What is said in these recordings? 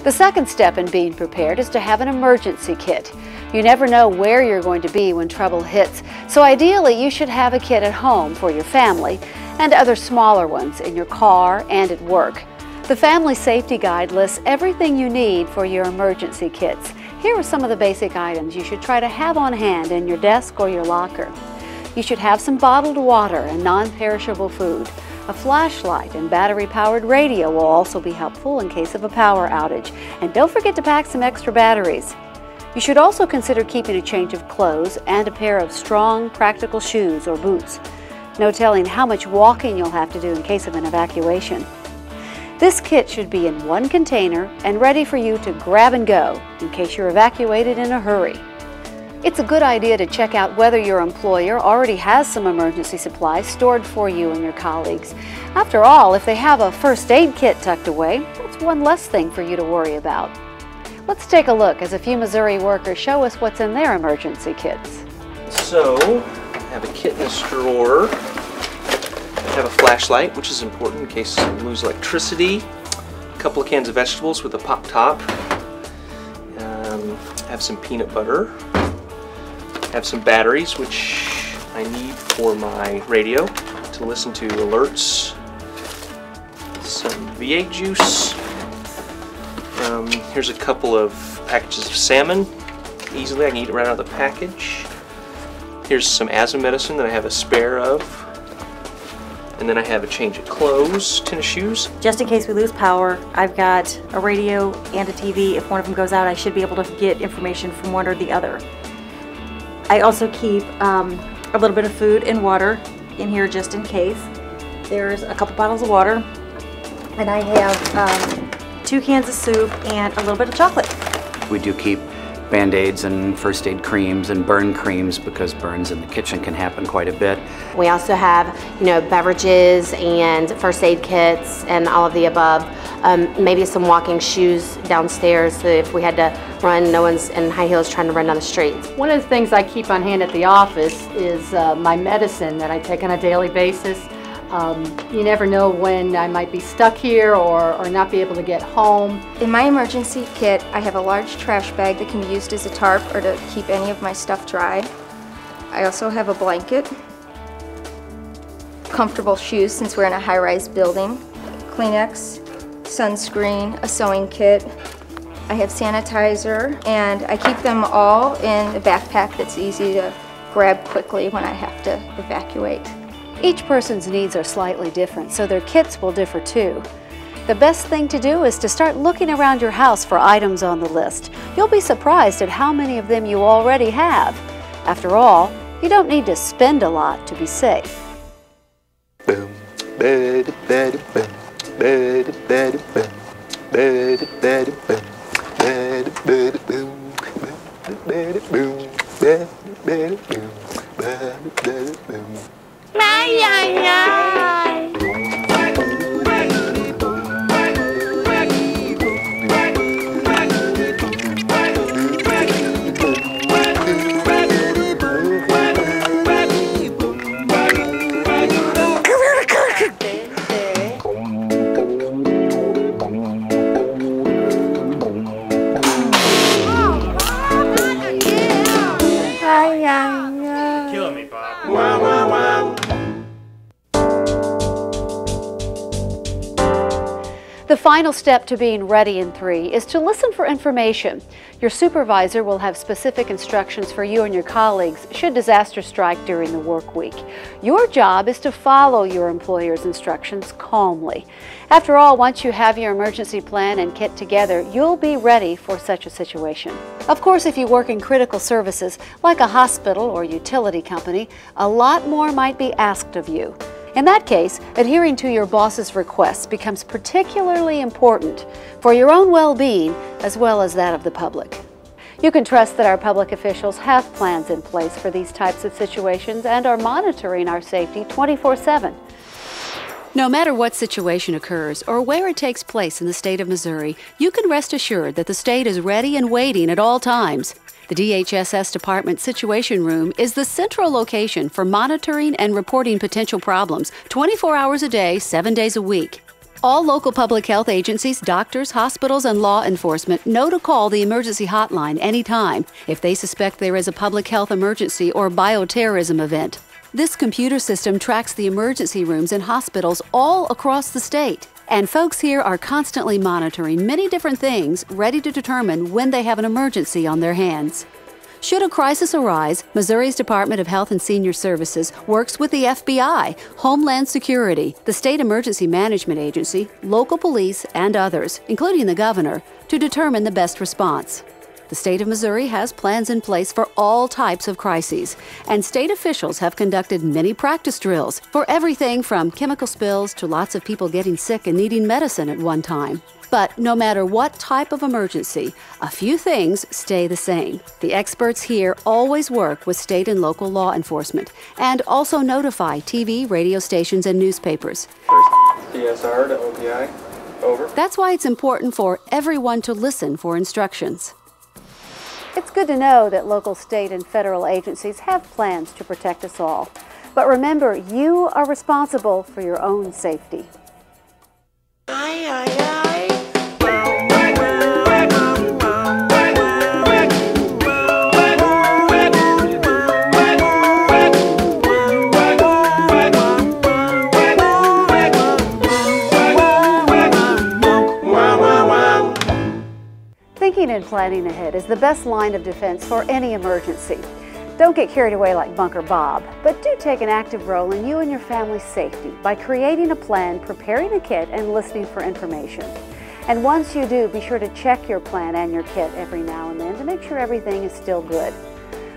The second step in being prepared is to have an emergency kit. You never know where you're going to be when trouble hits, so ideally you should have a kit at home for your family and other smaller ones in your car and at work. The Family Safety Guide lists everything you need for your emergency kits. Here are some of the basic items you should try to have on hand in your desk or your locker. You should have some bottled water and non-perishable food. A flashlight and battery-powered radio will also be helpful in case of a power outage. And don't forget to pack some extra batteries. You should also consider keeping a change of clothes and a pair of strong, practical shoes or boots. No telling how much walking you'll have to do in case of an evacuation. This kit should be in one container and ready for you to grab and go in case you're evacuated in a hurry. It's a good idea to check out whether your employer already has some emergency supplies stored for you and your colleagues. After all, if they have a first aid kit tucked away, that's one less thing for you to worry about. Let's take a look as a few Missouri workers show us what's in their emergency kits. So, I have a kit in this drawer. I have a flashlight, which is important in case you lose electricity. A couple of cans of vegetables with a pop top. I have some peanut butter. I have some batteries, which I need for my radio to listen to alerts. Some V8 juice. Here's a couple of packages of salmon. Easily, I can eat it right out of the package. Here's some asthma medicine that I have a spare of. And then I have a change of clothes, tennis shoes. Just in case we lose power, I've got a radio and a TV. If one of them goes out, I should be able to get information from one or the other. I also keep a little bit of food and water in here just in case. There's a couple bottles of water, and I have 2 cans of soup and a little bit of chocolate. We do keep Band-Aids and first aid creams and burn creams because burns in the kitchen can happen quite a bit. We also have, beverages and first aid kits and all of the above. Maybe some walking shoes downstairs so if we had to run, no one's in high heels trying to run down the street. One of the things I keep on hand at the office is my medicine that I take on a daily basis. You never know when I might be stuck here or not be able to get home. In my emergency kit, I have a large trash bag that can be used as a tarp or to keep any of my stuff dry. I also have a blanket, comfortable shoes since we're in a high-rise building, Kleenex, sunscreen, a sewing kit. I have sanitizer, and I keep them all in a backpack that's easy to grab quickly when I have to evacuate. Each person's needs are slightly different, so their kits will differ too. The best thing to do is to start looking around your house for items on the list. You'll be surprised at how many of them you already have. After all, you don't need to spend a lot to be safe. Killing me, Bob. Wow, wow, wow. The final step to being ready in 3 is to listen for information. Your supervisor will have specific instructions for you and your colleagues should disaster strike during the work week. Your job is to follow your employer's instructions calmly. After all, once you have your emergency plan and kit together, you'll be ready for such a situation. Of course, if you work in critical services like a hospital or utility company, a lot more might be asked of you. In that case, adhering to your boss's requests becomes particularly important for your own well-being as well as that of the public. You can trust that our public officials have plans in place for these types of situations and are monitoring our safety 24/7. No matter what situation occurs or where it takes place in the state of Missouri, you can rest assured that the state is ready and waiting at all times. The DHSS Department Situation Room is the central location for monitoring and reporting potential problems 24 hours a day, 7 days a week. All local public health agencies, doctors, hospitals, and law enforcement know to call the emergency hotline anytime if they suspect there is a public health emergency or bioterrorism event. This computer system tracks the emergency rooms in hospitals all across the state. And folks here are constantly monitoring many different things, ready to determine when they have an emergency on their hands. Should a crisis arise, Missouri's Department of Health and Senior Services works with the FBI, Homeland Security, the State Emergency Management Agency, local police, and others, including the governor, to determine the best response. The state of Missouri has plans in place for all types of crises, and state officials have conducted many practice drills for everything from chemical spills to lots of people getting sick and needing medicine at one time. But no matter what type of emergency, a few things stay the same. The experts here always work with state and local law enforcement and also notify TV, radio stations, and newspapers. CSR to OPI. Over. That's why it's important for everyone to listen for instructions. It's good to know that local, state, and federal agencies have plans to protect us all. But remember, you are responsible for your own safety. Thinking and planning ahead is the best line of defense for any emergency. Don't get carried away like Bunker Bob, but do take an active role in you and your family's safety by creating a plan, preparing a kit, and listening for information. And once you do, be sure to check your plan and your kit every now and then to make sure everything is still good.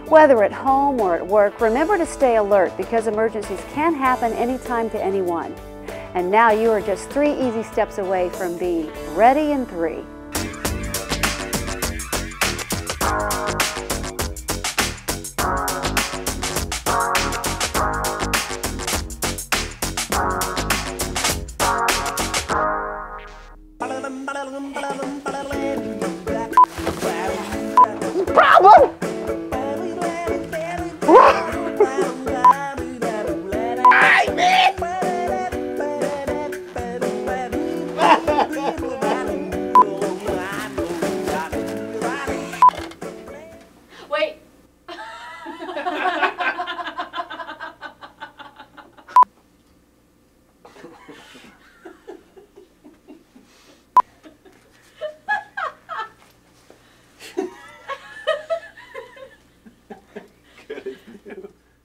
Whether at home or at work, remember to stay alert because emergencies can happen anytime to anyone. And now you are just 3 easy steps away from being ready in 3.